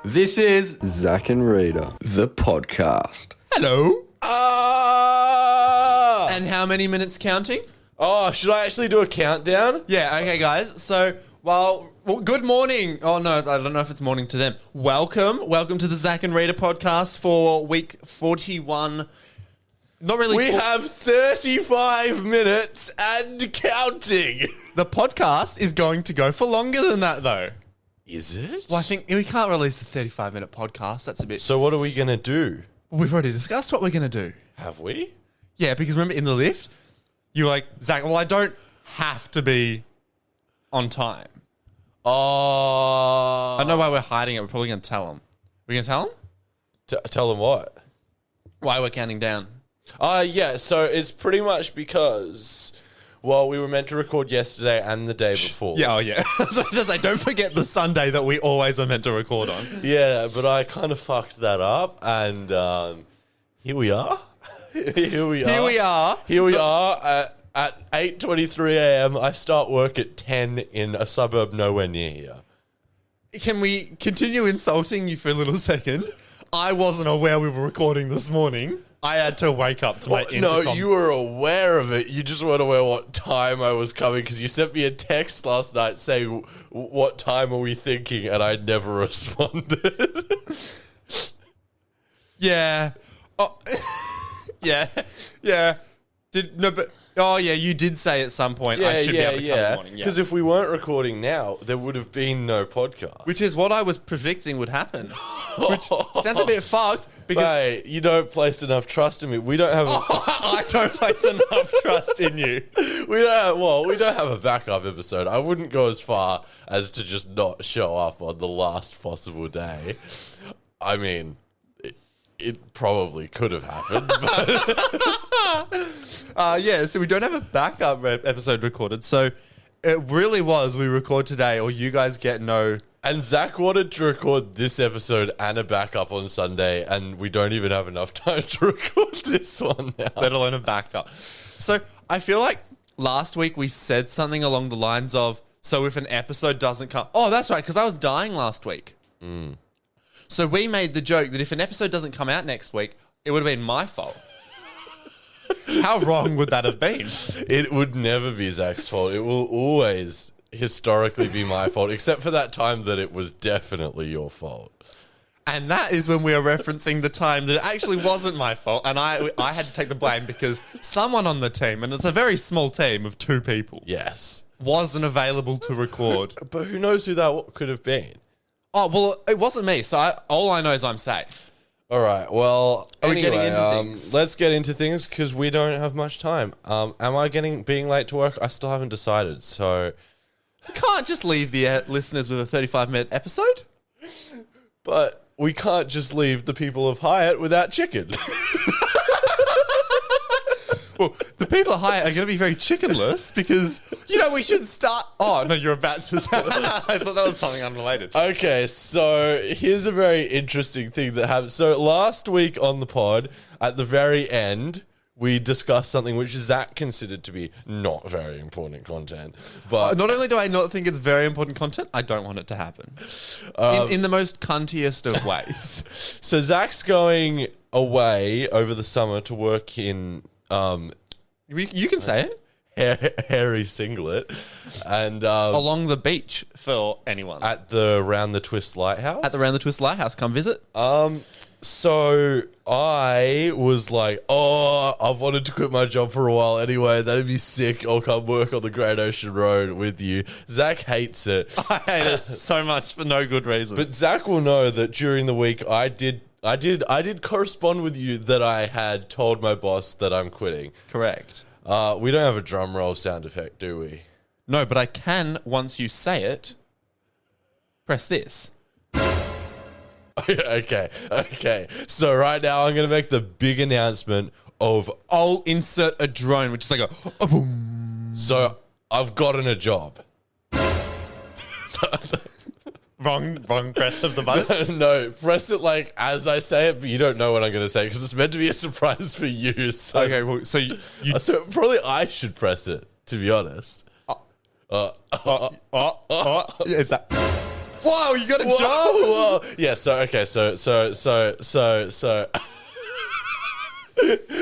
This is Zac and Rita, the podcast. Hello. Ah! And how many minutes counting? Oh, should I actually do a countdown? Yeah, okay, guys. So, well, good morning. Oh, no, I don't know if it's morning to them. Welcome to the Zac and Rita podcast for week 41. Not really. We have 35 minutes and counting. The podcast is going to go for longer than that, though. Is it? Well, I think we can't release a 35-minute podcast. That's a bit... So what are we going to do? We've already discussed what we're going to do. Have we? Yeah, because remember in the lift, you were like, Zac, well, I don't have to be on time. Oh. I don't know why we're hiding it. We're probably going to tell them. We're going to tell them? Tell them what? Why we're counting down. Yeah, so it's pretty much because, well, we were meant to record yesterday and the day before. Yeah, oh yeah. So just like, don't forget the Sunday that we always are meant to record on. Yeah, but I kind of fucked that up, and here we are. Here we are at 8:23 a.m. I start work at 10 in a suburb nowhere near here. Can we continue insulting you for a little second? I wasn't aware we were recording this morning. I had to wake up to my intercom. No, you were aware of it. You just weren't aware what time I was coming because you sent me a text last night saying, what time are we thinking? And I never responded. Yeah. Oh, yeah. Yeah. You did say at some point I should be able to come in the morning. Yeah. Because if we weren't recording now, there would have been no podcast. Which is what I was predicting would happen. Which sounds a bit fucked because Mate, you don't place enough trust in me. We don't have I don't place enough trust in you. we don't have a backup episode. I wouldn't go as far as to just not show up on the last possible day. I mean, it probably could have happened. But So we don't have a backup episode recorded. So it really was we record today or you guys get no... And Zac wanted to record this episode and a backup on Sunday, and we don't even have enough time to record this one now. Let alone a backup. So I feel like last week we said something along the lines of, so if an episode doesn't come... Oh, that's right, because I was dying last week. So we made the joke that if an episode doesn't come out next week, it would have been my fault. How wrong would that have been? It would never be Zac's fault. It will always historically be my fault, except for that time that it was definitely your fault. And that is when we are referencing the time that it actually wasn't my fault. And I had to take the blame because someone on the team, and it's a very small team of 2 people, Yes. wasn't available to record. But who knows who that could have been? Oh, well, it wasn't me. So all I know is I'm safe. All right. Well, Are we anyway, getting into things? let's get into things because we don't have much time. Am I being late to work? I still haven't decided. So, Can't just leave the listeners with a 35-minute episode. but we can't just leave the people of Hyatt without chicken. Well, the people at Hyatt are going to be very chickenless because, we should start... Oh, no, you're about to... I thought that was something unrelated. Okay, so here's a very interesting thing that happened. So last week on the pod, at the very end, we discussed something which Zac considered to be not very important content. But Not only do I not think it's very important content, I don't want it to happen. In the most cuntiest of ways. so Zac's going away over the summer to work in You can say it. hairy singlet and Along the beach for anyone. at the Round the Twist Lighthouse. At the Round the Twist Lighthouse. Come visit. So I was like, I've wanted to quit my job for a while anyway. That'd be sick. I'll come work on the Great Ocean Road with you. Zac hates it. I hate it so much for no good reason. But Zac will know that during the week I did correspond with you that I had told my boss that I'm quitting. Correct. We don't have a drum roll sound effect, do we? No, but I can, once you say it, press this. Okay. So right now I'm going to make the big announcement of... I'll insert a drone, which is like a boom. So I've gotten a job. Wrong press of the button. No, press it like as I say it, but you don't know what I'm going to say because it's meant to be a surprise for you. So, Okay, well, so you so probably I should press it, to be honest. is that... Wow, you got a job? Whoa. Yeah, so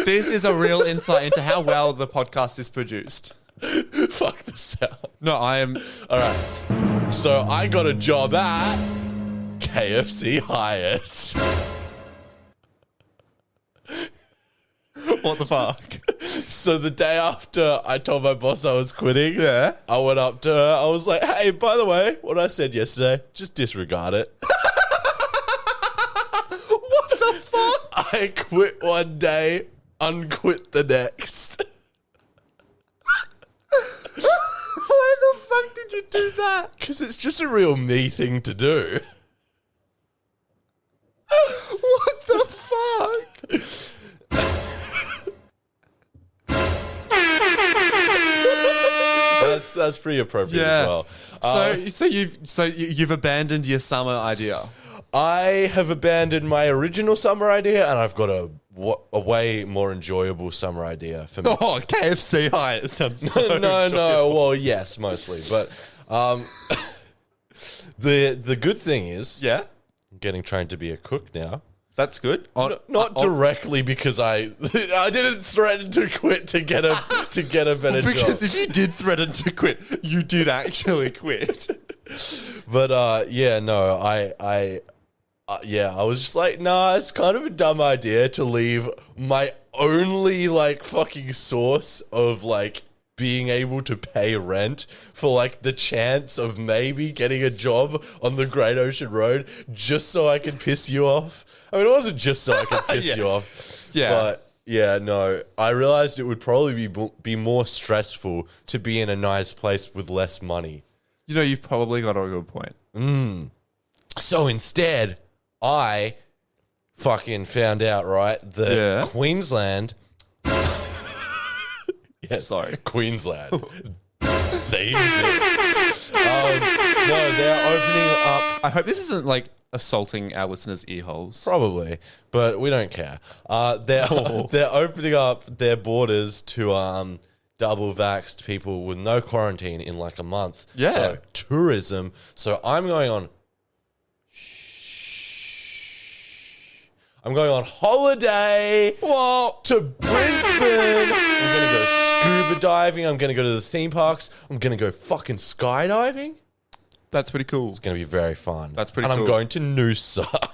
This is a real insight into how well the podcast is produced. fuck the sound. No, I am... All right. So I got a job at KFC Hyatt. What the fuck? So the day after I told my boss I was quitting, Yeah. I went up to her. I was like, hey, by the way, what I said yesterday, just disregard it. What the fuck? I quit one day, unquit the next. Why the fuck did you do that? Because it's just a real me thing to do. What the fuck? That's pretty appropriate as well. So you've abandoned your summer idea. I have abandoned my original summer idea, and I've got a way more enjoyable summer idea for me. Oh, KFC Hyatt sounds so no. enjoyable. Well, yes, mostly, but the good thing is, Yeah, I'm getting trained to be a cook now. that's good. Not directly because I didn't threaten to quit to get a better job. Because if you did threaten to quit, you did actually quit. But I was just like, nah, it's kind of a dumb idea to leave my only like fucking source of like being able to pay rent for like the chance of maybe getting a job on the Great Ocean Road just so I can piss you off. I mean, it wasn't just so I could piss you off. Yeah. But yeah, no, I realized it would probably be more stressful to be in a nice place with less money. You know, you've probably got a good point. So instead, I fucking found out, right, that Queensland... yes, Sorry. Queensland. They exist. No, they're opening up... I hope this isn't like assaulting our listeners' ear holes. Probably, but we don't care. They're opening up their borders to double vaxxed people with no quarantine in like a month. Yeah. So tourism. So I'm going on holiday to Brisbane. I'm going to go scuba diving. I'm going to go to the theme parks. I'm going to go fucking skydiving. That's pretty cool. It's going to be very fun. That's pretty cool. cool. And I'm going to Noosa.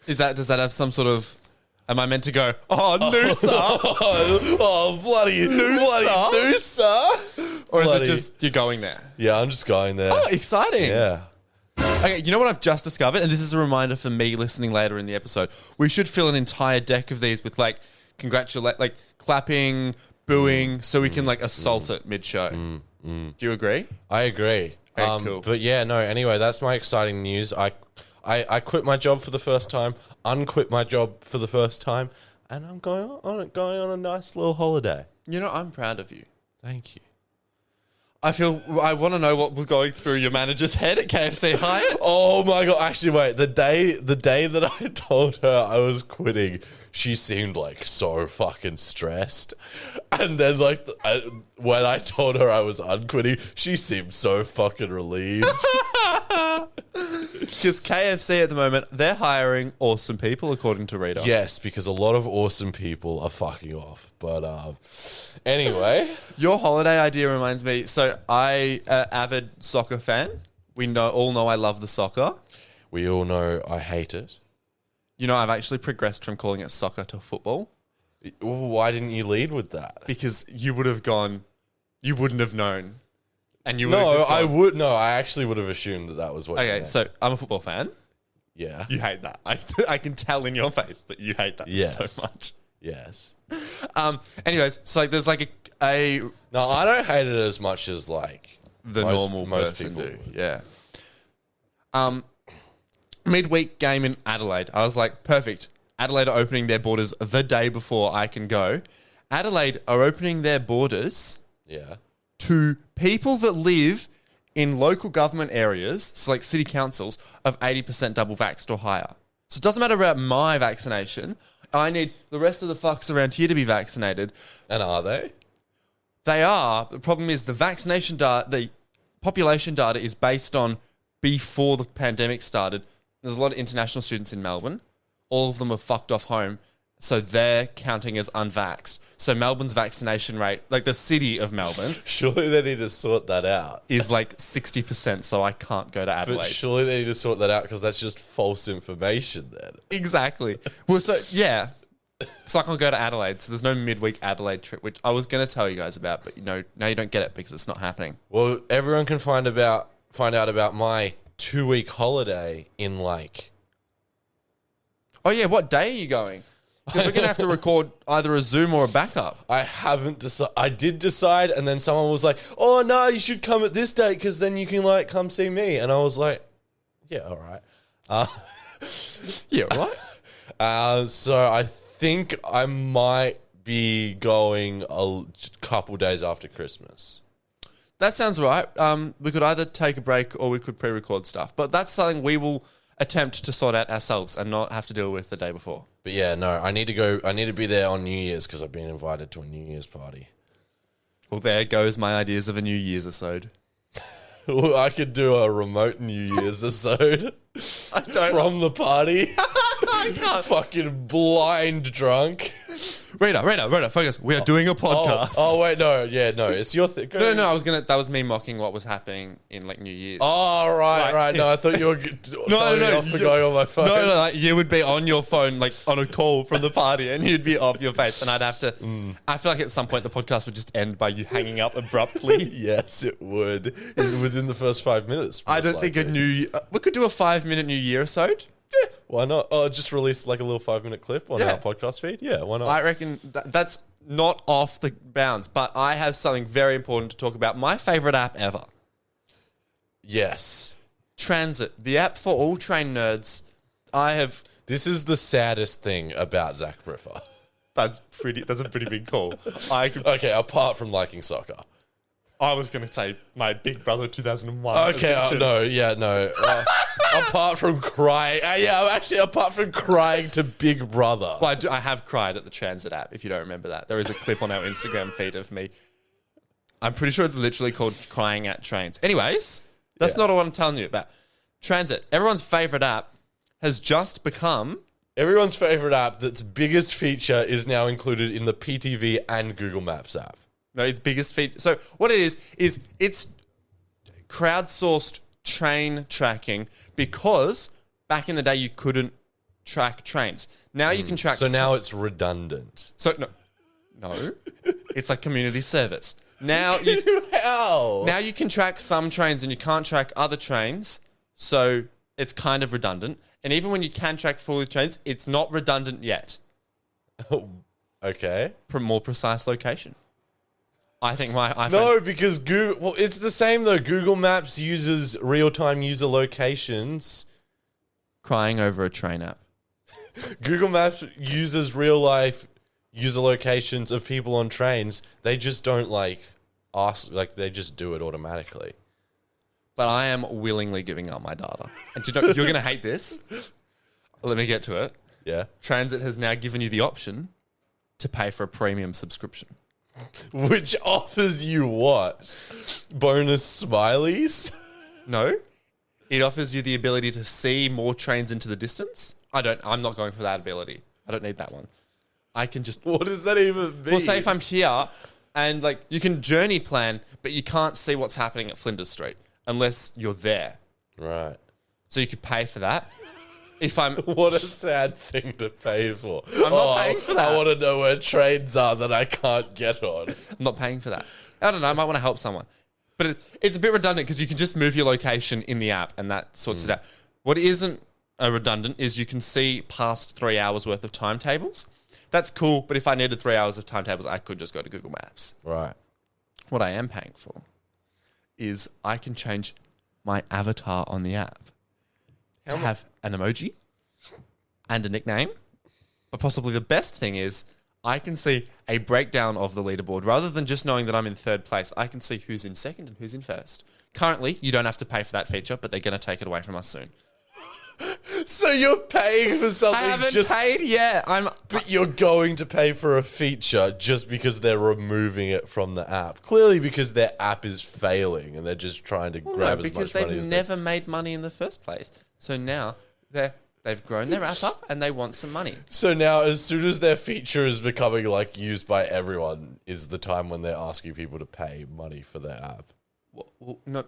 Does that have some sort of... Am I meant to go, oh, Noosa? Oh, bloody Noosa. Or is it just you're going there? Yeah, I'm just going there. Oh, exciting. Yeah. Okay, you know what I've just discovered? And this is a reminder for me listening later in the episode. We should fill an entire deck of these with like clapping, booing, so we can like assault it mid-show. Do you agree? I agree. Okay, cool. But yeah, no, anyway, that's my exciting news. I quit my job for the first time, unquit my job for the first time, and I'm going on a nice little holiday. You know, I'm proud of you. Thank you. I want to know what was going through your manager's head at KFC Hyatt. Oh my God. Actually, wait, the day that I told her I was quitting, she seemed like so fucking stressed. And then like when I told her I was unquitting, she seemed so fucking relieved. Because KFC at the moment, they're hiring awesome people, according to Rita. Yes, because a lot of awesome people are fucking off. But anyway. Your holiday idea reminds me. So I, avid soccer fan. We all know I love the soccer. We all know I hate it. You know, I've actually progressed from calling it soccer to football. Why didn't you lead with that? Because you would have gone, you wouldn't have known. And you would No, have just I gone, would. No, I actually would have assumed that was what you Okay, meant. so I'm a football fan. Yeah. You hate that. I can tell in your face that you hate that Yes. so much. Yes. Anyways, so like there's like a No, I don't hate it as much as like the normal person people do. Yeah. Midweek game in Adelaide. I was like, perfect. Adelaide are opening their borders the day before I can go. Adelaide are opening their borders Yeah. to people that live in local government areas, so like city councils, of 80% double vaxxed or higher. So it doesn't matter about my vaccination. I need the rest of the fucks around here to be vaccinated. And are they? They are. The problem is the vaccination data, the population data is based on before the pandemic started, there's a lot of international students in Melbourne. All of them are fucked off home. So they're counting as unvaxxed. So Melbourne's vaccination rate, like the city of Melbourne, Surely they need to sort that out. is like 60%. So I can't go to Adelaide. But surely they need to sort that out because that's just false information then. Exactly. Well, so yeah. So I can't go to Adelaide. So there's no midweek Adelaide trip, which I was going to tell you guys about, but now you don't get it because it's not happening. Well, everyone can find out about my 2-week holiday in like... Oh yeah, what day are you going? Because we're going to have to record either a Zoom or a backup. I haven't decided. I did decide, and then someone was like, "Oh no, you should come at this date because then you can like come see me." And I was like, "Yeah, all right." Yeah, right. So I think I might be going a couple days after Christmas. That sounds right. We could either take a break or we could pre-record stuff. But that's something we will attempt to sort out ourselves and not have to deal with the day before. But yeah, no, I need to go. I need to be there on New Year's because I've been invited to a New Year's party. Well, there goes my ideas of a New Year's episode. Well, I could do a remote New Year's episode from the party. I can't. Fucking blind drunk. Rita, focus. We are doing a podcast. Oh, wait, no. Yeah, no. It's your thing. No, that was me mocking what was happening in like New Year's. Oh, right. No, I thought you were off for going on my phone. No, like, you would be on your phone, like on a call from the party, and you'd be off your face, and I'd have to. I feel like at some point the podcast would just end by you hanging up abruptly. Yes, it would. Within the first 5 minutes. I don't think we could do a 5-minute New Year episode. Yeah, why not? Oh, just release like a little 5-minute clip on our podcast feed. Yeah, why not? I reckon that's not off the bounds, but I have something very important to talk about. My favorite app ever. Yes. Transit, the app for all train nerds. This is the saddest thing about Zac Riffer. That's a pretty big call. Okay, apart from liking soccer. I was going to say my Big Brother 2001. Okay, no. Apart from crying. Apart from crying to Big Brother. Well, I have cried at the Transit app, if you don't remember that. There is a clip on our Instagram feed of me. I'm pretty sure it's literally called Crying at Trains. Anyways, that's not what I'm telling you about. Transit, everyone's favorite app, has just become... Everyone's favorite app that's biggest feature is now included in the PTV and Google Maps app. No, its biggest feature. So what it is it's crowdsourced train tracking because back in the day you couldn't track trains. Now you can track. So now it's redundant. So no, it's like community service. Now How? Now you can track some trains and you can't track other trains. So it's kind of redundant. And even when you can track fully trains, it's not redundant yet. Okay. More precise location. I think my iPhone... No, because Google... Well, it's the same, though. Google Maps uses real-time user locations. Crying over a train app. Google Maps uses real-life user locations of people on trains. They just don't, ask... they just do it automatically. But I am willingly giving up my data. And you're going to hate this. Let me get to it. Yeah. Transit has now given you the option to pay for a premium subscription. Which offers you what? Bonus smileys? No. It offers you the ability to see more trains into the distance. I'm not going for that ability. I don't need that one. I can just... What does that even mean? Well, say if I'm here and you can journey plan, but you can't see what's happening at Flinders Street unless you're there. Right. So you could pay for that. If I'm... What a sad thing to pay for. I'm not paying for that. I want to know where trains are that I can't get on. I'm not paying for that. I don't know. I might want to help someone. But it's a bit redundant because you can just move your location in the app and that sorts it out. What isn't redundant is you can see past 3 hours worth of timetables. That's cool. But if I needed 3 hours of timetables, I could just go to Google Maps. Right. What I am paying for is I can change my avatar on the app to have an emoji and a nickname. But possibly the best thing is I can see a breakdown of the leaderboard. Rather than just knowing that I'm in third place, I can see who's in second and who's in first. Currently, you don't have to pay for that feature, but they're going to take it away from us soon. So you're paying for something I haven't paid yet. But you're going to pay for a feature just because they're removing it from the app. Clearly because their app is failing and they're just trying to grab as much money as because they've never made money in the first place. So now they've grown their app up and they want some money. So now as soon as their feature is becoming like used by everyone is the time when they're asking people to pay money for their app. Well, no.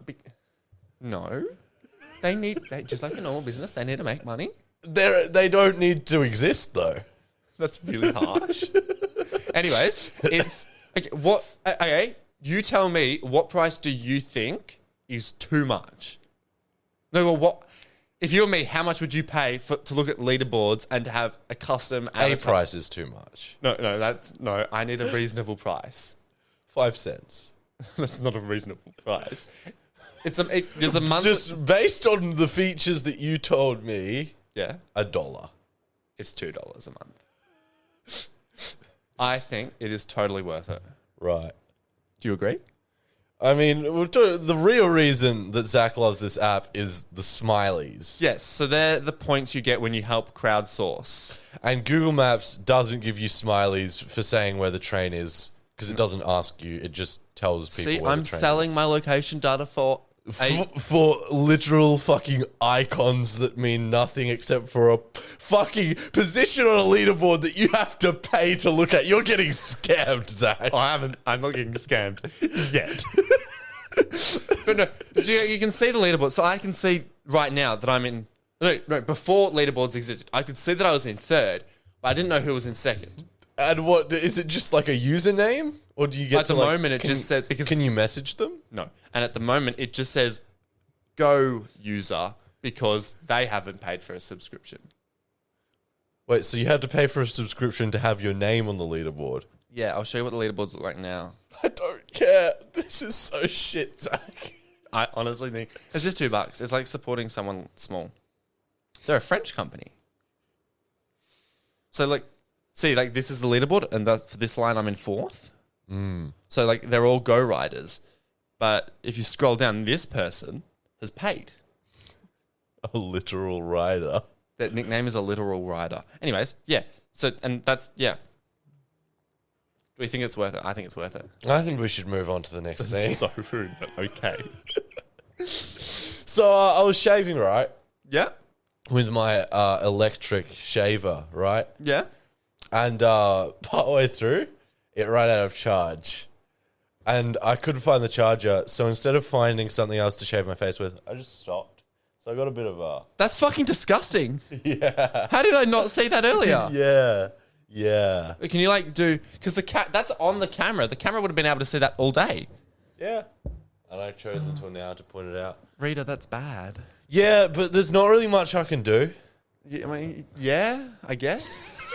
They just like a normal business, they need to make money. They don't need to exist though. That's really harsh. Anyways, it's okay, you tell me what price do you think is too much? No, well, what if you were me, how much would you pay to look at leaderboards and to have a custom avatar? Price is too much. No, I need a reasonable price. 5 cents. That's not a reasonable price. There's a month. Just based on the features that you told me, Yeah. $1. It's $2 a month. I think it is totally worth it. Right. Do you agree? I mean, the real reason that Zach loves this app is the smileys. Yes, so they're the points you get when you help crowdsource. And Google Maps doesn't give you smileys for saying where the train is because it doesn't ask you. It just tells people See, where I'm the train selling is. my location data for For literal fucking icons that mean nothing except for a fucking position on a leaderboard that you have to pay to look at. You're getting scammed, Zach. I'm not getting scammed yet. But no, you can see the leaderboard. So I can see right now that I'm in... No, before leaderboards existed, I could see that I was in third, but I didn't know who was in second. And what, is it just like a username? Or do you get At the moment, it just said... because Can you message them? No. And at the moment, it just says, go user, because they haven't paid for a subscription. Wait, so you had to pay for a subscription to have your name on the leaderboard? Yeah, I'll show you what the leaderboards look like now. I don't care. This is so shit, Zach. I honestly think... It's just $2. It's like supporting someone small. They're a French company. So, like, see, like, this is the leaderboard, and for this line, I'm in fourth. So, like, they're all Go riders. But if you scroll down, this person has paid. A literal rider. That nickname is a literal rider. Anyways, yeah. So, and that's, yeah. Do we think it's worth it? I think it's worth it. I think we should move on to the next thing. So rude, but okay. So I was shaving, right? Yeah. With my electric shaver, right? Yeah. And partway through, it ran out of charge. And I couldn't find the charger, so instead of finding something else to shave my face with, I just stopped. So I got a bit of a... That's fucking disgusting. Yeah. How did I not see that earlier? Yeah. Can you like do... Because that's on the camera. The camera would have been able to see that all day. Yeah. And I chose until now to point it out. Rita, that's bad. Yeah, but there's not really much I can do. Yeah, I mean, yeah, I guess.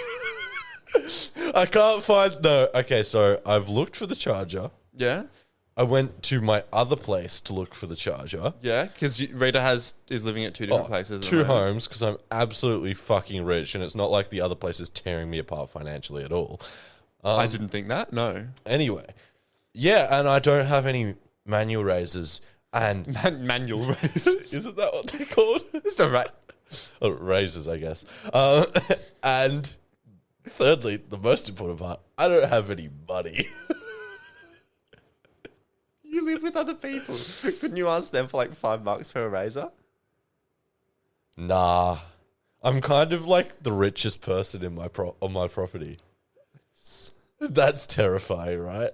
I can't find... No, okay, so I've looked for the charger. Yeah. I went to my other place to look for the charger. Yeah, because Rita is living at two different places. Two homes, because I'm absolutely fucking rich, and it's not like the other place is tearing me apart financially at all. I didn't think that, no. Anyway. Yeah, and I don't have any manual razors, and... Manual razors. Isn't that what they're called? It's all right. Oh, razors, I guess. And thirdly, the most important part, I don't have any money. You live with other people. Couldn't you ask them for like $5 for a razor? Nah. I'm kind of like the richest person in on my property. That's terrifying, right?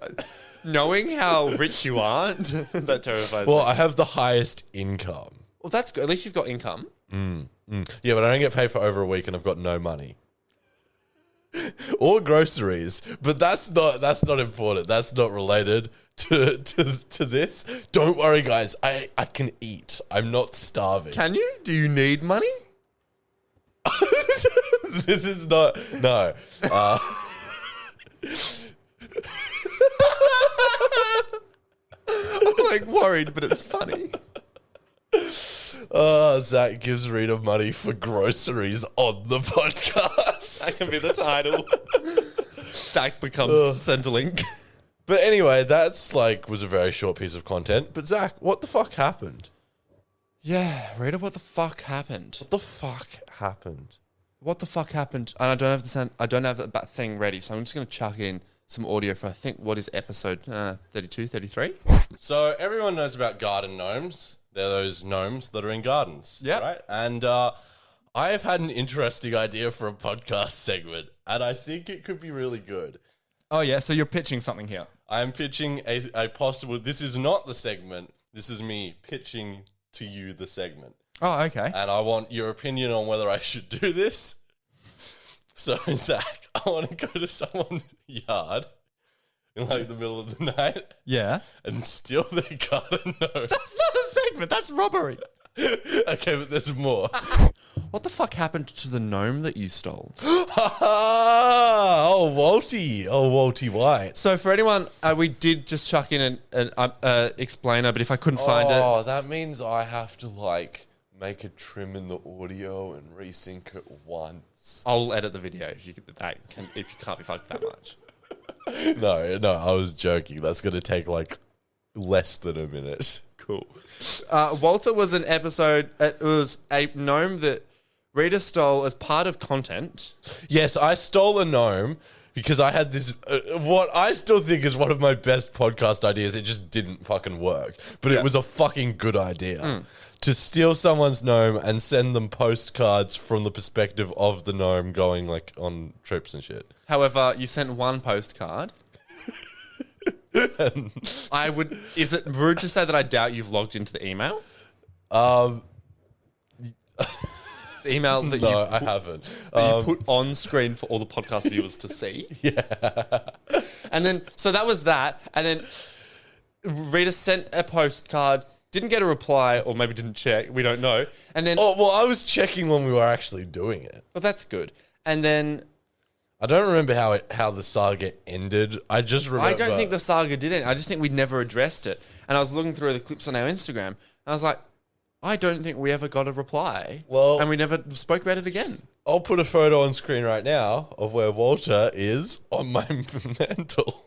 Knowing how rich you aren't, that terrifies Well, me. I have the highest income. Well, that's good. At least you've got income. Yeah, but I don't get paid for over a week and I've got no money. Or groceries. But that's not important. That's not related to this. Don't worry, guys. I can eat. I'm not starving. Can you? Do you need money? This is not... No. I'm like worried, but it's funny. Zach gives Rita money for groceries on the podcast. That can be the title. Zac becomes Centrelink. But anyway, that's was a very short piece of content. But Zach, what the fuck happened? Yeah, Rita, what the fuck happened? What the fuck happened? What the fuck happened? And I don't have that thing ready, so I'm just going to chuck in some audio for, I think, what is episode 32, 33? So everyone knows about garden gnomes. They're those gnomes that are in gardens. Yep. Right? And I have had an interesting idea for a podcast segment, and I think it could be really good. Oh, yeah. So you're pitching something here. I am pitching a possible... This is not the segment. This is me pitching to you the segment. Oh, okay. And I want your opinion on whether I should do this. So, Zach, I want to go to someone's yard in like the middle of the night Yeah. and steal their garden gnome. That's not a segment. That's robbery. Okay, but there's more. What the fuck happened to the gnome that you stole? Oh, Walty White. So for anyone, we did just chuck in an explainer, but if I couldn't find it... Oh, that means I have to like make a trim in the audio and resync it once. I'll edit the video if you can't be fucked that much. No, I was joking. That's going to take like less than a minute. Cool. Walter was an episode. It was a gnome that Rita stole as part of content. Yes, I stole a gnome because I had this, what I still think is one of my best podcast ideas. It just didn't fucking work. But it was a fucking good idea. To steal someone's gnome and send them postcards from the perspective of the gnome going like on trips and shit. However, you sent one postcard. Is it rude to say that I doubt you've logged into the email? The email that I haven't. You put on screen for all the podcast viewers to see. Yeah. And then, so that was that. And then Rita sent a postcard, didn't get a reply, or maybe didn't check. We don't know. And then, Oh, well, I was checking when we were actually doing it. well, that's good. And then, I don't remember how the saga ended. I just remember. I don't think the saga did it. I just think we never addressed it. And I was looking through the clips on our Instagram, and I was like, I don't think we ever got a reply. Well- and we never spoke about it again. I'll put a photo on screen right now of where Walter is on my mantle.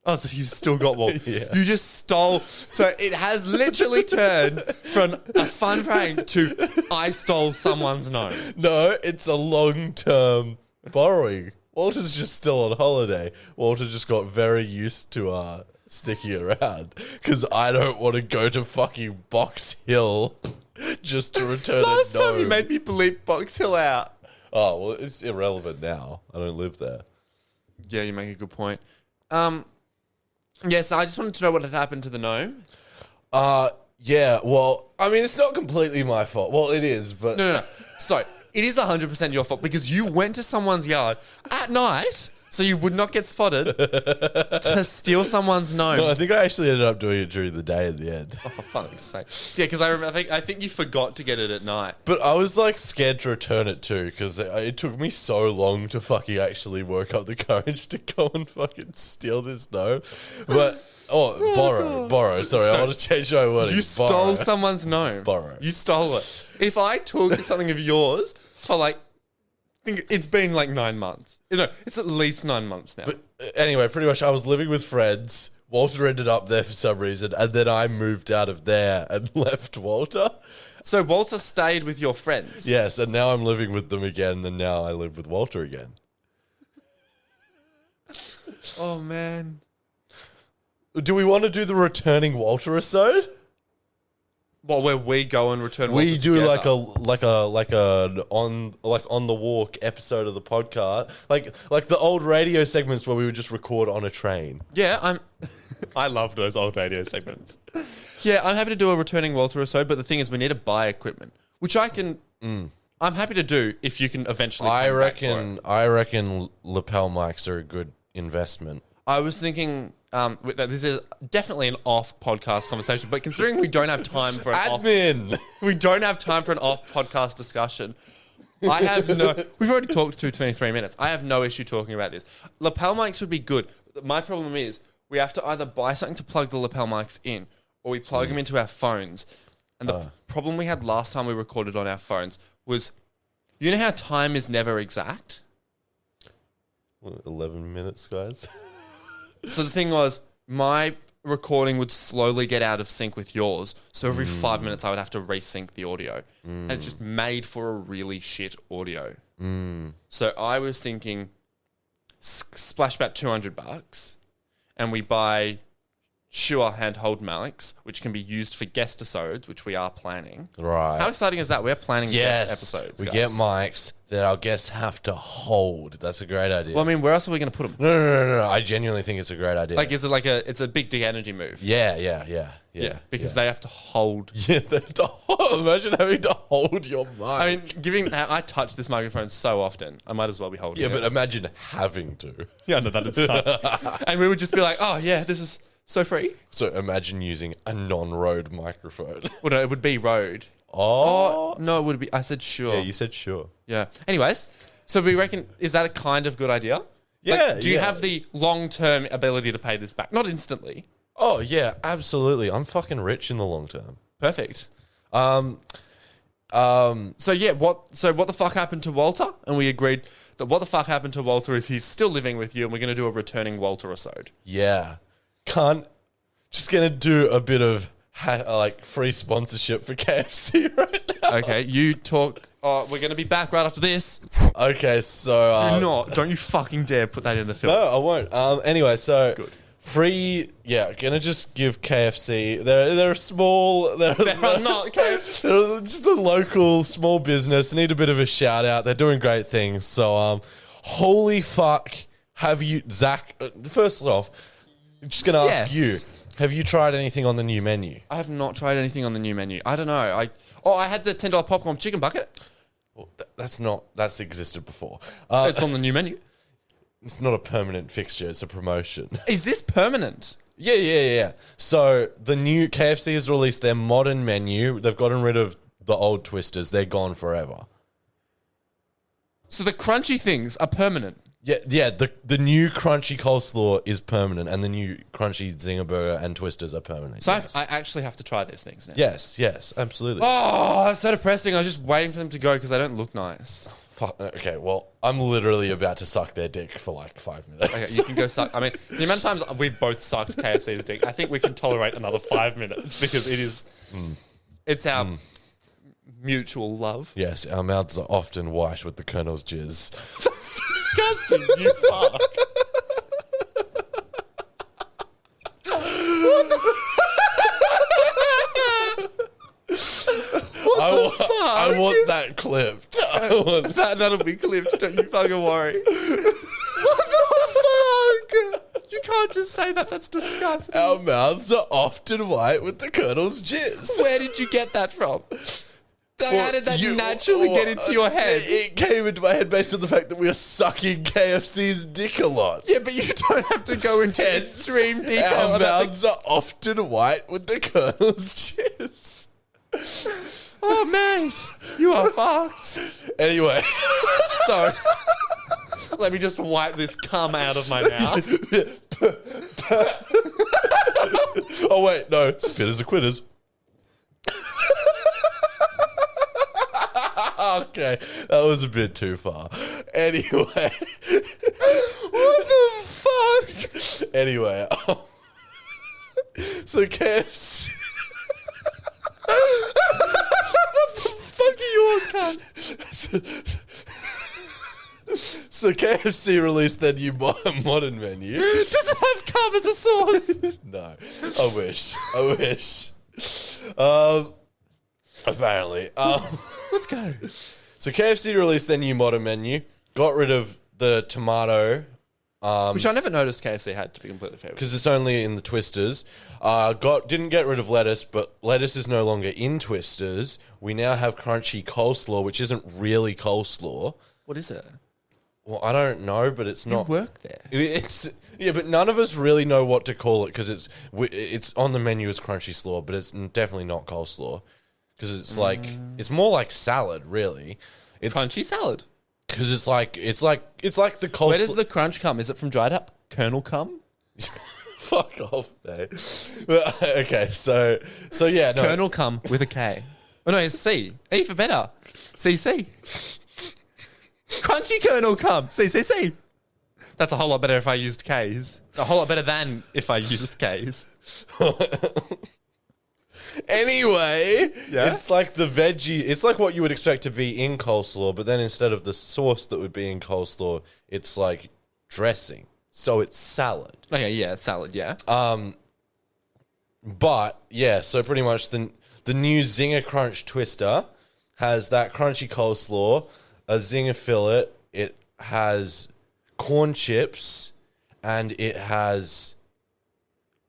Oh, so you've still got one. Yeah. You just stole. So it has literally turned from a fun prank to I stole someone's gnome. No, it's a long-term borrowing. Walter's just still on holiday. Walter just got very used to sticking around because I don't want to go to fucking Box Hill just to return Last a gnome. time you made me bleep Box Hill out. Oh, well, it's irrelevant now. I don't live there. Yeah, you make a good point. Yes, I just wanted to know what had happened to the gnome. Yeah, well, I mean, it's not completely my fault. Well, it is, but... No. So, it is 100% your fault because you went to someone's yard at night so you would not get spotted to steal someone's gnome. No, I think I actually ended up doing it during the day at the end. Oh, for fuck's sake. Yeah, because I think you forgot to get it at night. But I was like scared to return it too because it took me so long to fucking actually work up the courage to go and fucking steal this gnome. But... borrow. Sorry, I want to change my wording. You stole someone's gnome. Borrow. You stole it. If I took something of yours for like, think it's been like 9 months. No, it's at least 9 months now. But anyway, pretty much I was living with friends. Walter ended up there for some reason, and then I moved out of there and left Walter. So Walter stayed with your friends. Yes, and now I'm living with them again, and now I live with Walter again. Oh man. Do we want to do the returning Walter episode? Well, where we go and return. We Walter do together. like on the walk episode of the podcast, like the old radio segments where we would just record on a train. Yeah, I love those old radio segments. Yeah, I'm happy to do a returning Walter or so, but the thing is, we need to buy equipment, which I can. I'm happy to do if you can eventually. I come back for it. reckon lapel mics are a good investment. I was thinking. This is definitely an off podcast conversation, but considering we don't have time for we don't have time for an off podcast discussion. We've already talked through 23 minutes. I have no issue talking about this. Lapel mics would be good. My problem is we have to either buy something to plug the lapel mics in, or we plug them into our phones. And the problem we had last time we recorded on our phones was, you know how time is never exact? 11 minutes, guys. So the thing was, my recording would slowly get out of sync with yours. So every 5 minutes I would have to resync the audio. And it just made for a really shit audio. So I was thinking, splash about $200 and we buy Shure handhold mics, which can be used for guest episodes, which we are planning. Right. How exciting is that? We're planning guest episodes, we guys. get mics that our guests have to hold. That's a great idea. Well, I mean, where else are we going to put them? No. I genuinely think it's a great idea. Like, is it like it's a big dick energy move? Yeah. Because they have to hold. Yeah, they have to hold. Imagine having to hold your mic. I mean, I touch this microphone so often, I might as well be holding it. yeah, but imagine having to. Yeah, no, that'd suck. And we would just be like, oh, yeah, this is so free. So imagine using a non-Rode microphone. Well, no, it would be Rode. Oh. No, it would be. I said sure. Yeah, you said sure. Yeah. Anyways, so we reckon, is that a kind of good idea? Yeah. Do you have the long-term ability to pay this back? Not instantly. Oh, yeah, absolutely. I'm fucking rich in the long term. Perfect. So what the fuck happened to Walter? And we agreed that what the fuck happened to Walter is he's still living with you, and we're going to do a returning Walter episode. Yeah. Just going to do a bit of free sponsorship for KFC right now. Okay, you talk. We're going to be back right after this. Okay, so... Don't you fucking dare put that in the film. No, I won't. Anyway, so... Good. Free, gonna just give KFC. They're small. They're not KFC. They're just a local small business. Need a bit of a shout out. They're doing great things. So, holy fuck, have you, Zach? First off, I'm just gonna ask you: have you tried anything on the new menu? I have not tried anything on the new menu. I don't know. I had the $10 popcorn chicken bucket. Well, that's existed before. It's on the new menu. It's not a permanent fixture. It's a promotion. Is this permanent? Yeah. So the new KFC has released their modern menu. They've gotten rid of the old twisters. They're gone forever. So the crunchy things are permanent. Yeah. The new crunchy coleslaw is permanent, and the new crunchy zinger burger and twisters are permanent. So yes. I actually have to try these things now. Yes, absolutely. Oh, that's so depressing. I was just waiting for them to go because they don't look nice. Fuck. Okay, well, I'm literally about to suck their dick for like 5 minutes. Okay, you can go suck. I mean, the amount of times we've both sucked KFC's dick, I think we can tolerate another 5 minutes because it's our mutual love. Yes, our mouths are often white with the Colonel's jizz. That's disgusting, you fuck. I want that clipped. That'll be clipped. Don't you fucking worry. What the fuck? You can't just say that. That's disgusting. Our mouths are often white with the Colonel's jizz. Where did you get that from? How did that naturally get into your head? It came into my head based on the fact that we are sucking KFC's dick a lot. Yeah, but you don't have to go into extreme detail. Our mouths are often white with the Colonel's jizz. Oh, mate, you are fucked. Anyway, so let me just wipe this cum out of my mouth. Oh wait, no, spitters are quitters. Okay, that was a bit too far. Anyway, what the fuck? Anyway, so KFC. What the fuck are you on, cunt? So KFC released their new modern menu. Does it have cum as a sauce? No, I wish. Apparently. Let's go. So KFC released their new modern menu, got rid of the tomato, Which I never noticed KFC had, to be completely fair. because it's only in the twisters. Didn't get rid of lettuce, but lettuce is no longer in twisters. We now have crunchy coleslaw, which isn't really coleslaw. What is it? Well, I don't know, but it's You not. work there. It's but none of us really know what to call it because it's on the menu as crunchy slaw, but it's definitely not coleslaw because it's like it's more like salad, really. It's Crunchy salad. because it's like the coleslaw. Where does the crunch come? Is it from dried up kernel cum? Fuck off, there. Okay, so yeah, no. Kernel cum with a K. Oh no, it's C. E for better. CC. Crunchy kernel cum. CCC. That's a whole lot better if I used K's. A whole lot better than if I used K's. Anyway, Yeah? it's like the veggie. It's like what you would expect to be in coleslaw, but then instead of the sauce that would be in coleslaw, it's like dressing. So it's salad. Okay, yeah, salad, yeah. But yeah, so pretty much the new Zinger Crunch Twister has that crunchy coleslaw, a Zinger fillet. It has corn chips, and it has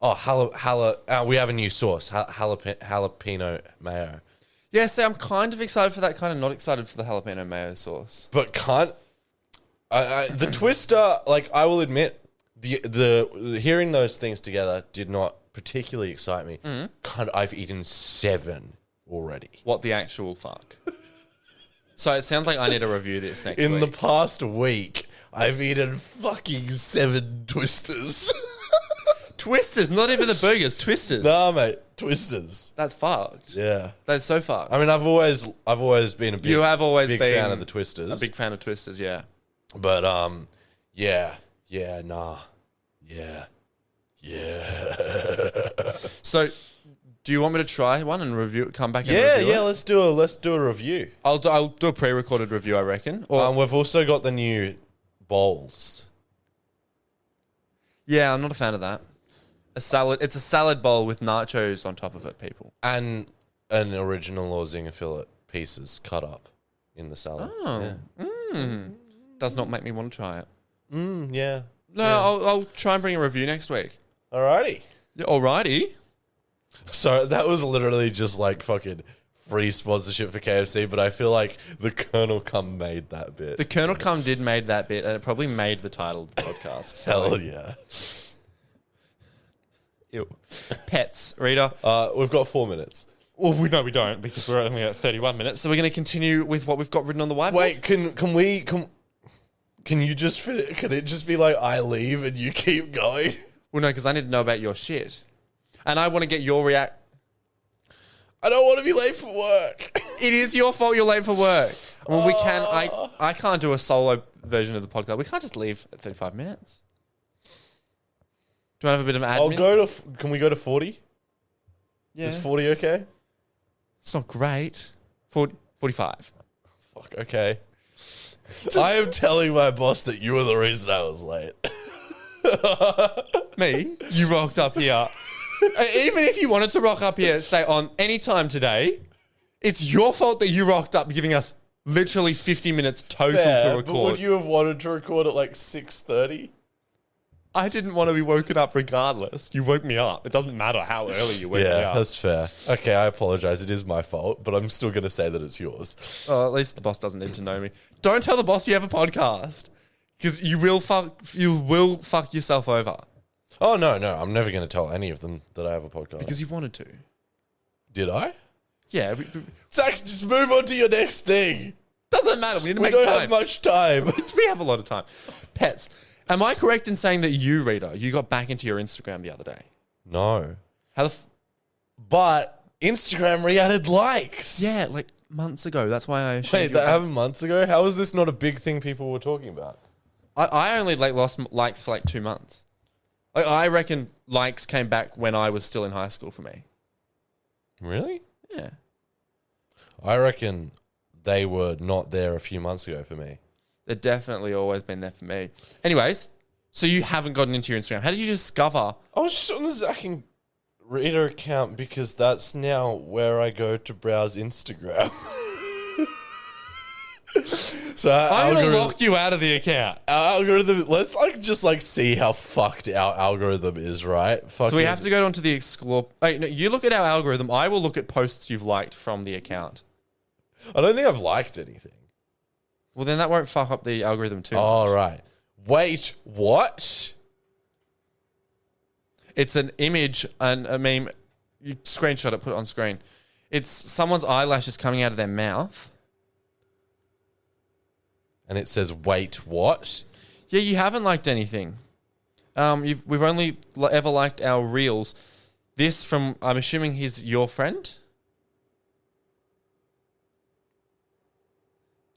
we have a new sauce, jalapeno mayo. Yeah, see, I'm kind of excited for that, kind of not excited for the jalapeno mayo sauce. But the Twister, like I will admit, the hearing those things together did not particularly excite me. I've eaten 7 already. What the actual fuck? So it sounds like I need to review this next In week. the past week, I've eaten fucking 7 Twisters. Twisters, not even the burgers, Twisters. Nah, mate, Twisters. That's fucked. Yeah. That's so fucked. I mean, I've always been a big, You have always big been fan of the Twisters. a big fan of Twisters, yeah. But yeah. So, do you want me to try one and review it? Come back and Yeah, review it? let's do a review. I'll do a pre-recorded review, I reckon. Or We've also got the new bowls. yeah, I'm not a fan of that. A salad. It's a salad bowl with nachos on top of it, people. And an original or Zinger fillet pieces cut up in the salad. Oh, does not make me want to try it. Yeah. No, I'll try and bring a review next week. Alrighty. Yeah, alrighty. So that was literally just like fucking free sponsorship for KFC, but I feel like the Colonel Cum made that bit. The Colonel Cum did made that bit, and it probably made the title of the podcast. So. Hell yeah. Ew. Pets, Rita. We've got 4 minutes. Well, we don't because we're only at 31 minutes. So we're going to continue with what we've got written on the whiteboard. Wait, can you just fit? Can it just be like I leave and you keep going? Well, no, because I need to know about your shit, and I want to get your react. I don't want to be late for work. It is your fault you're late for work. Well, we can. I can't do a solo version of the podcast. We can't just leave at 35 minutes. Do you want to have a bit of admin? I'll go to. Can we go to 40? Yeah. Is 40 okay? It's not great. 45. Fuck. Okay. I am telling my boss that you were the reason I was late. Me? You rocked up here. Even if you wanted to rock up here, say on any time today, it's your fault that you rocked up, giving us literally 50 minutes total to record. But would you have wanted to record at like 6:30? I didn't want to be woken up regardless. You woke me up. It doesn't matter how early you wake me Yeah, up. that's fair. Okay, I apologize. It is my fault, but I'm still going to say that it's yours. Oh, at least the boss doesn't need to know me. Don't tell the boss you have a podcast, because you will fuck yourself over Oh, no. I'm never going to tell any of them that I have a podcast. because you wanted to. Did I? Yeah, Zach, just move on to your next thing. doesn't matter. We need to We make don't time. have much time. We have a lot of time. Pets. Am I correct in saying that you, Rita, you got back into your Instagram the other day? No. How the But Instagram re-added likes. yeah, like months ago. That's why I assumed Wait, you that were- happened months ago? How is this not a big thing people were talking about? I only lost likes for like 2 months. Like, I reckon likes came back when I was still in high school for me. Really? Yeah. I reckon they were not there a few months ago for me. They're definitely always been there for me. Anyways, so you haven't gotten into your Instagram. How did you discover? I was just on the Zac and Rita account because that's now where I go to browse Instagram. So I'm going to lock you out of the account. our algorithm. Let's just see how fucked our algorithm is, right? So we have to go onto the explore. Wait, no, you look at our algorithm. I will look at posts you've liked from the account. I don't think I've liked anything. Well, then that won't fuck up the algorithm too. All right. Wait, what? It's an image and a meme. You screenshot it, put it on screen. It's someone's eyelashes coming out of their mouth. And it says, wait, what? Yeah, you haven't liked anything. We've only ever liked our reels. This from, I'm assuming he's your friend?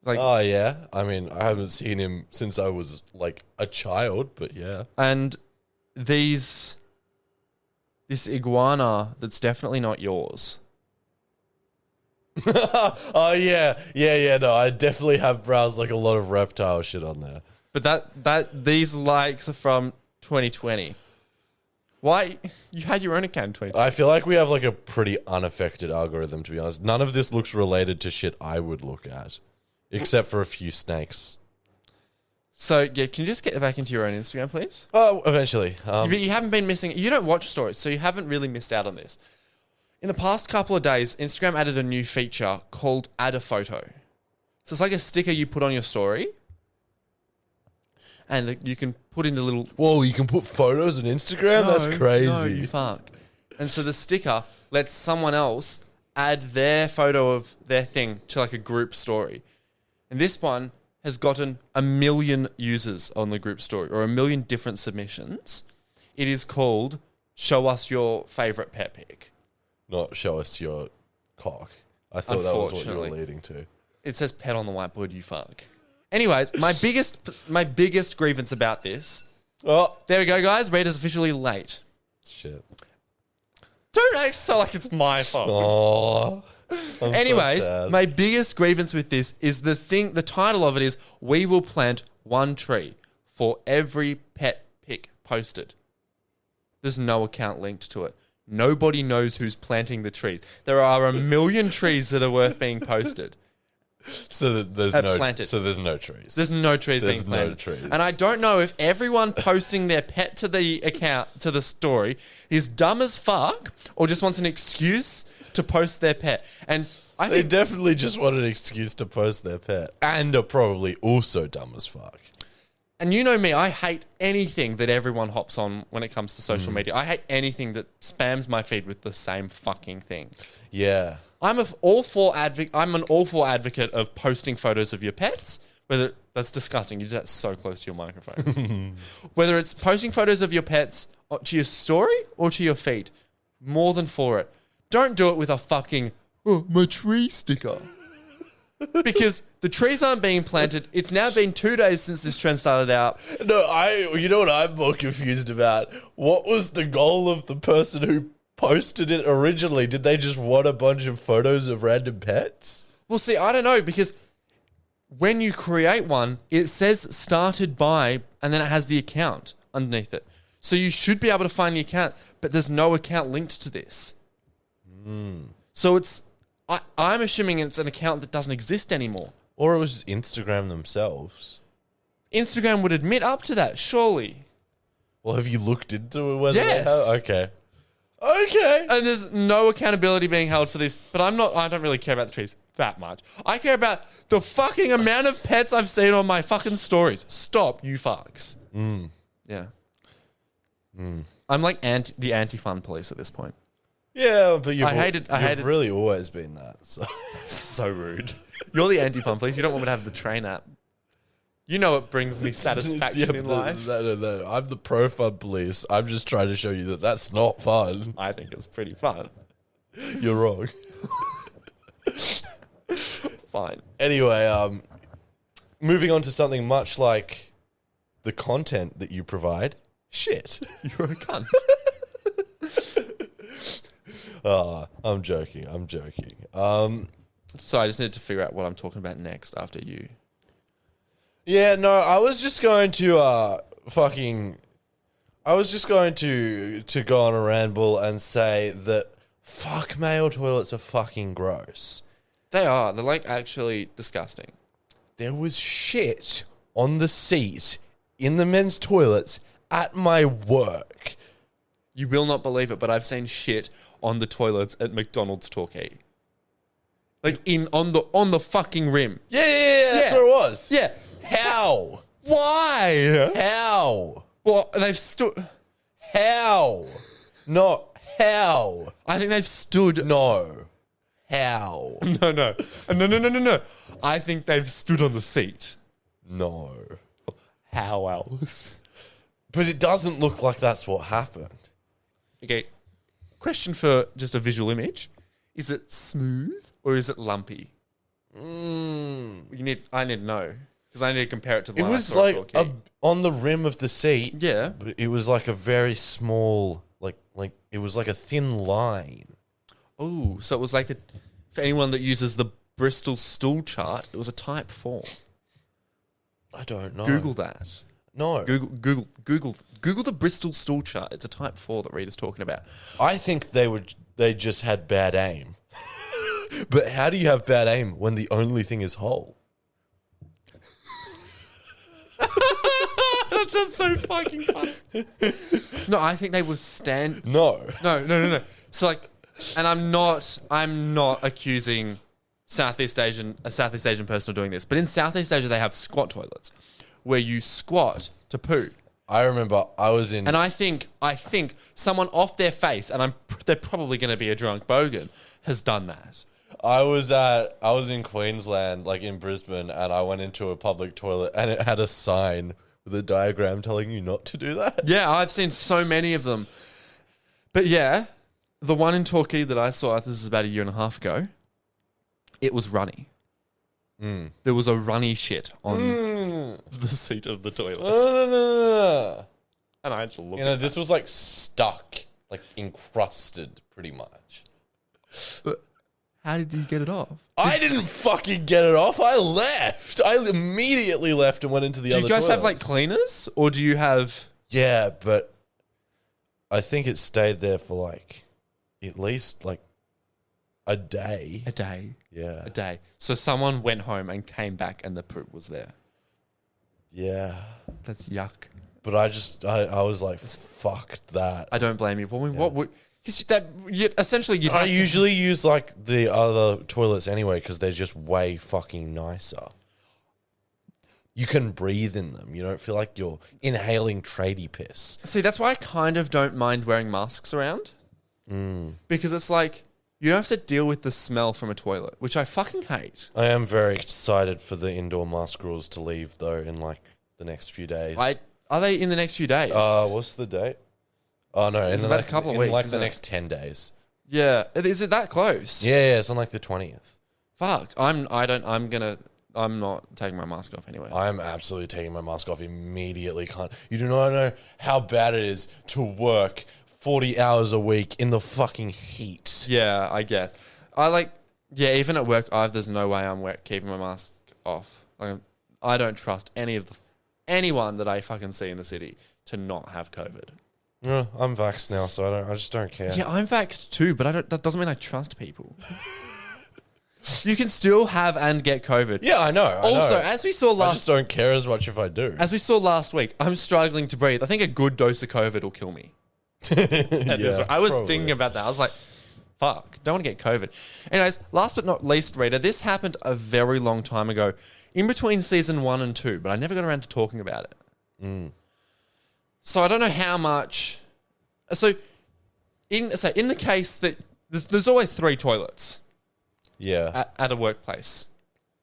Like, Oh, yeah. I mean, I haven't seen him since I was like a child, but yeah. and this iguana that's definitely not yours. Oh, yeah. Yeah. No, I definitely have browsed like a lot of reptile shit on there. But these likes are from 2020. Why? You had your own account in 2020. I feel like we have like a pretty unaffected algorithm, to be honest. None of this looks related to shit I would look at, except for a few snakes. So, yeah, can you just get back into your own Instagram, please? Oh, eventually. But you haven't been missing... You don't watch stories, so you haven't really missed out on this. In the past couple of days, Instagram added a new feature called Add a Photo. So it's like a sticker you put on your story, and you can put in the little... Whoa, you can put photos on Instagram? That's crazy. No, you fuck. And so the sticker lets someone else add their photo of their thing to like a group story. And this one has gotten 1 million users on the group story, or 1 million different submissions. It is called Show Us Your Favorite Pet Pic. Not show us your cock. I thought that was what you were Unfortunately. leading to. It says pet on the whiteboard, you fuck. Anyways, my biggest grievance about this... Oh, There we go, guys. Rita's officially late. shit. Don't act so like it's my fault. Oh. I'm Anyways, so sad. my biggest grievance with this is the title of it is, we will plant 1 tree for every pet pic posted. There's no account linked to it. Nobody knows who's planting the trees. There are 1 million trees that are worth being posted. So there's planted. there's no trees. There's no trees There's being no planted. trees. And I don't know if everyone posting their pet to the account, to the story, is dumb as fuck or just wants an excuse to post their pet. And I They think definitely just want an excuse to post their pet. And are probably also dumb as fuck. And you know me, I hate anything that everyone hops on when it comes to social media. I hate anything that spams my feed with the same fucking thing. Yeah. I'm an all for advocate of posting photos of your pets. Whether that's disgusting, you do that so close to your microphone. Whether it's posting photos of your pets to your story or to your feed, more than for it. Don't do it with a fucking my tree sticker. Because the trees aren't being planted. It's now been 2 days since this trend started out. No, you know what I'm more confused about? What was the goal of the person who posted it originally? Did they just want a bunch of photos of random pets? Well, see, I don't know, because when you create one, it says started by, and then it has the account underneath it. So you should be able to find the account, but there's no account linked to this. So I'm assuming it's an account that doesn't exist anymore. Or it was Instagram themselves. Instagram would admit up to that, surely. Well, have you looked into it? Whether Yes. They have? Okay. Okay. And there's no accountability being held for this. But I don't really care about the trees that much. I care about the fucking amount of pets I've seen on my fucking stories. Stop, you fucks. Yeah. I'm like the anti-fun police at this point. Yeah, but you've hated- really always been that. So So rude. You're the anti-fun police. You don't want me to have the train app. You know it brings me satisfaction in life. No. I'm the pro-fun police. I'm just trying to show you that that's not fun. I think it's pretty fun. You're wrong. Fine. Anyway, moving on to something much like the content that you provide. Shit. You're a cunt. I'm joking. So I just need to figure out what I'm talking about next after you. Yeah, no, I was just going to go on a ramble and say that fuck, male toilets are fucking gross. They are. They're like actually disgusting. There was shit on the seat in the men's toilets at my work. You will not believe it, but I've seen shit on the toilets at McDonald's Torquay. Like on the fucking rim. Yeah, that's Yeah. where it was. Yeah. How? Why? How? Well, they've stood. How? Not how. I think they've stood. No. How? No. I think they've stood on the seat. No. How else? But it doesn't look like that's what happened. Okay. Question for just a visual image. Is it smooth or is it lumpy? I need to know because I need to compare it to the It one was I saw at like Torquay. on the rim of the seat. Yeah. But it was like a very small, like it was like a thin line. Oh, so it was like for anyone that uses the Bristol stool chart, it was a type 4. I don't know. Google that. No. Google the Bristol stool chart. It's a type 4 that Rita's talking about. I think they just had bad aim. But how do you have bad aim when the only thing is hole? That sounds so fucking funny. No, I think they were No. No. So like, and I'm not accusing a Southeast Asian person of doing this, but in Southeast Asia they have squat toilets where you squat to poo. I remember I was in... And I think someone off their face, and they're probably going to be a drunk bogan, has done that. I was in Queensland, like in Brisbane, and I went into a public toilet and it had a sign with a diagram telling you not to do that. Yeah, I've seen so many of them. But yeah, the one in Torquay that I saw, this was about 1.5 years ago, it was runny. There was a runny shit on the seat of the toilet. And I had to look at this was like stuck, like encrusted pretty much. But how did you get it off? I didn't fucking get it off. I left. I immediately left and went into the other Do you guys have like toilets. cleaners? Or do you have... Yeah, but I think it stayed there for like at least like a day. A day. Yeah. A day. So someone went home and came back and the poop was there. Yeah. That's yuck. But I was like, fuck that. I don't blame you. What would... Because essentially you I usually use like the other toilets anyway because they're just way fucking nicer. You can breathe in them. You don't feel like you're inhaling tradie piss. See, that's why I kind of don't mind wearing masks around. Because it's like, you don't have to deal with the smell from a toilet, which I fucking hate. I am very excited for the indoor mask rules to leave though in like the next few days. Are they in the next few days? What's the date? Oh no, It's in about a couple of in weeks, like the isn't it? next 10 days. Yeah. Is it that close? Yeah, it's on like the 20th. Fuck. I'm not taking my mask off anyway. I'm absolutely taking my mask off immediately. You do not know how bad it is to work 40 hours a week in the fucking heat. Yeah, I get. Even at work, there's no way I'm keeping my mask off. Like, I don't trust anyone that I fucking see in the city to not have COVID. Yeah, I'm vaxxed now, so I just don't care. Yeah, I'm vaxxed too, but that doesn't mean I trust people. You can still have and get COVID. Yeah, I know. Also, as we saw I just don't care as much if I do. as we saw last week, I'm struggling to breathe. I think a good dose of COVID will kill me. Yeah, I was probably. thinking about that. I was like, fuck, don't want to get COVID. Anyways, last but not least, Rita, this happened a very long time ago, in between season 1 and 2, but I never got around to talking about it. So I don't know how much. So in the case that there's always 3 toilets Yeah. at a workplace.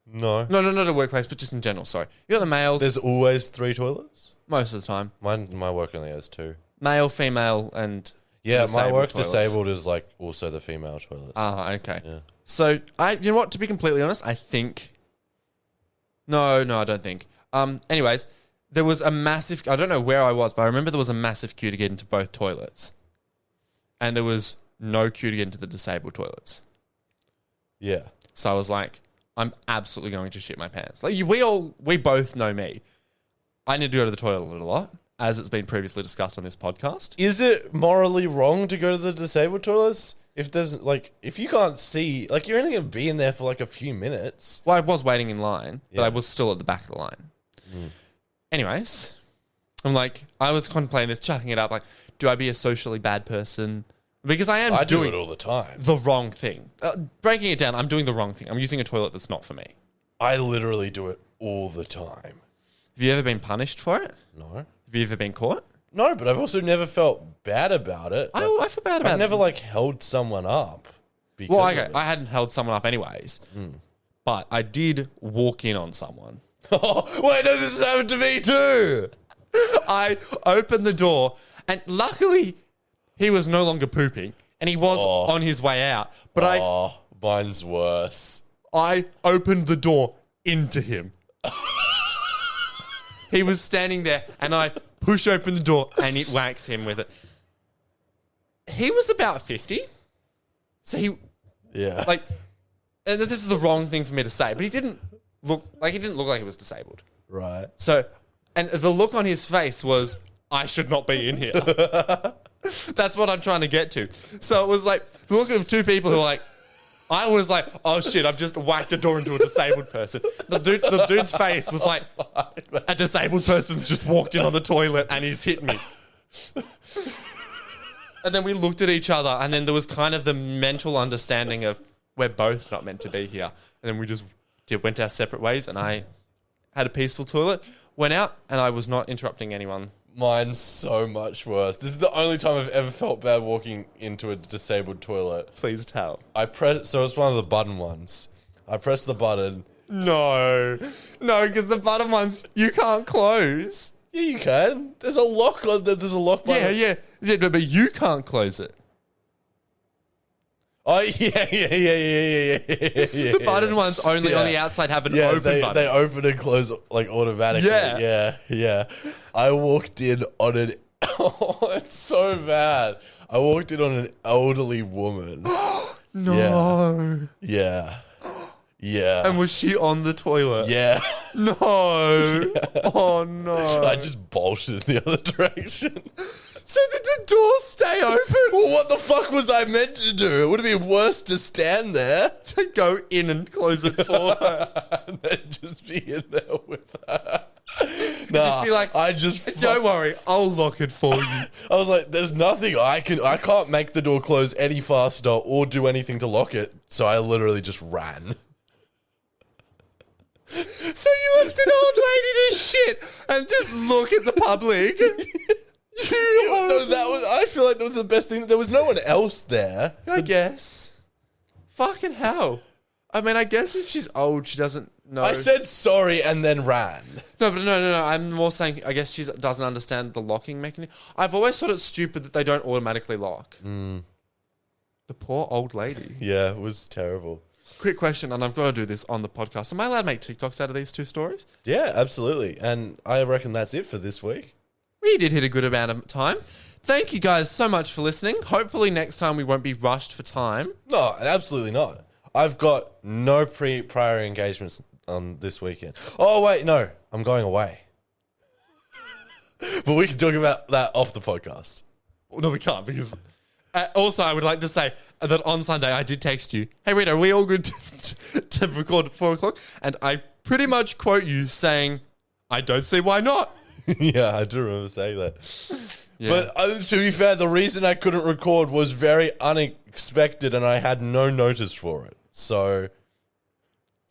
No. No, not a workplace, but just in general. Sorry, you got the males There's always 3 toilets? most of the time. My work only has 2. Male, female, and Yeah, my disabled work toilets. disabled is like also the female toilet. Ah, okay. Yeah. So you know what? To be completely honest, I think. No, I don't think. Anyways, there was a massive. I don't know where I was, but I remember there was a massive queue to get into both toilets, and there was no queue to get into the disabled toilets. Yeah. So I was like, I'm absolutely going to shit my pants. Like we both know me. I need to go to the toilet a lot, as it's been previously discussed on this podcast. Is it morally wrong to go to the disabled toilets? If you can't see, like you're only going to be in there for like a few minutes. Well, I was waiting in line, but Yeah. I was still at the back of the line. Anyways, I was contemplating this, chucking it up. Like, do I be a socially bad person? Because I am I do doing it all the time. the wrong thing. Breaking it down, I'm doing the wrong thing. I'm using a toilet that's not for me. I literally do it all the time. Have you ever been punished for it? No. Have you ever been caught? No, but I've also never felt bad about it. I feel bad about I've never it. held someone up. Because Well, of okay, it. I hadn't held someone up anyways. But I did walk in on someone. Oh, wait, no, this has happened to me too. I opened the door, and luckily, he was no longer pooping, and he was on his way out. But Oh, mine's worse. I opened the door into him. He was standing there, and I push open the door, and it whacks him with it. He was about 50. So he, Yeah. like, and this is the wrong thing for me to say, but he didn't look like he was disabled. Right. So, and the look on his face was, I should not be in here. That's what I'm trying to get to. So it was like, the look of two people who are like, I was like, oh shit, I've just whacked a door into a disabled person. The dude's face was like, a disabled person's just walked in on the toilet and he's hit me. And then we looked at each other, and then there was kind of the mental understanding of, we're both not meant to be here. And then we just went our separate ways, and I had a peaceful toilet, went out, and I was not interrupting anyone. Mine's so much worse. This is the only time I've ever felt bad walking into a disabled toilet. Please tell. So it's one of the button ones. I press the button. No, because the bottom ones you can't close. Yeah, you can. There's a lock on that. There's a lock button. Yeah, but you can't close it. Oh, yeah. The button ones only on the outside have an open button. They open and close like automatically. Yeah. I walked in on an... Oh, it's so bad. I walked in on an elderly woman. No. Yeah. And was she on the toilet? Yeah. No. Oh, no. I just bolted in the other direction. So did the door stay open? Well, what the fuck was I meant to do? It would have been worse to stand there. To go in and close it for her. And then just be in there with her. Just be like, don't worry, I'll lock it for you. I was like, there's nothing I can't make the door close any faster or do anything to lock it. So I literally just ran. So you left an old lady to shit and just look at the public. I feel like that was the best thing. There was no one else there. I guess. Fucking hell. I mean, I guess if she's old, she doesn't know. I said sorry and then ran. No. I'm more saying, I guess she doesn't understand the locking mechanism. I've always thought it's stupid that they don't automatically lock. The poor old lady. Yeah, it was terrible. Quick question, and I've got to do this on the podcast. Am I allowed to make TikToks out of these two stories? Yeah, absolutely. And I reckon that's it for this week. We did hit a good amount of time. Thank you guys so much for listening. Hopefully next time we won't be rushed for time. No, absolutely not. I've got no prior engagements on this weekend. Oh, wait, no. I'm going away. But we can talk about that off the podcast. Well, no, we can't because... also, I would like to say that on Sunday I did text you, hey Rita, are we all good to record at 4 o'clock? And I pretty much quote you saying, I don't see why not. Yeah, I do remember saying that. Yeah. But to be fair, the reason I couldn't record was very unexpected and I had no notice for it. So...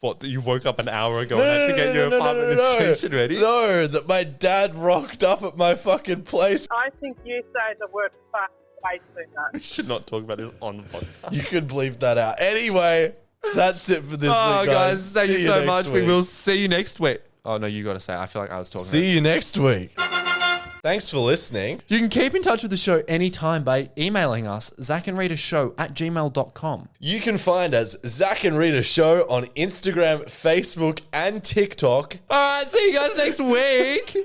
What, that you woke up an hour ago and had to get your apartment inspection ready? No, that my dad rocked up at my fucking place. I think you say the word fuck way too We much. should not talk about this on the podcast. You could bleep that out. Anyway, that's it for this Oh, week, guys. thank See you so next much. We week. will see you next week. Oh, no, you got to say. I feel like I was talking. See you next week. Thanks for listening. You can keep in touch with the show anytime by emailing us, zacandritashow@gmail.com. You can find us, Zac and Rita Show, on Instagram, Facebook, and TikTok. All right, see you guys next week.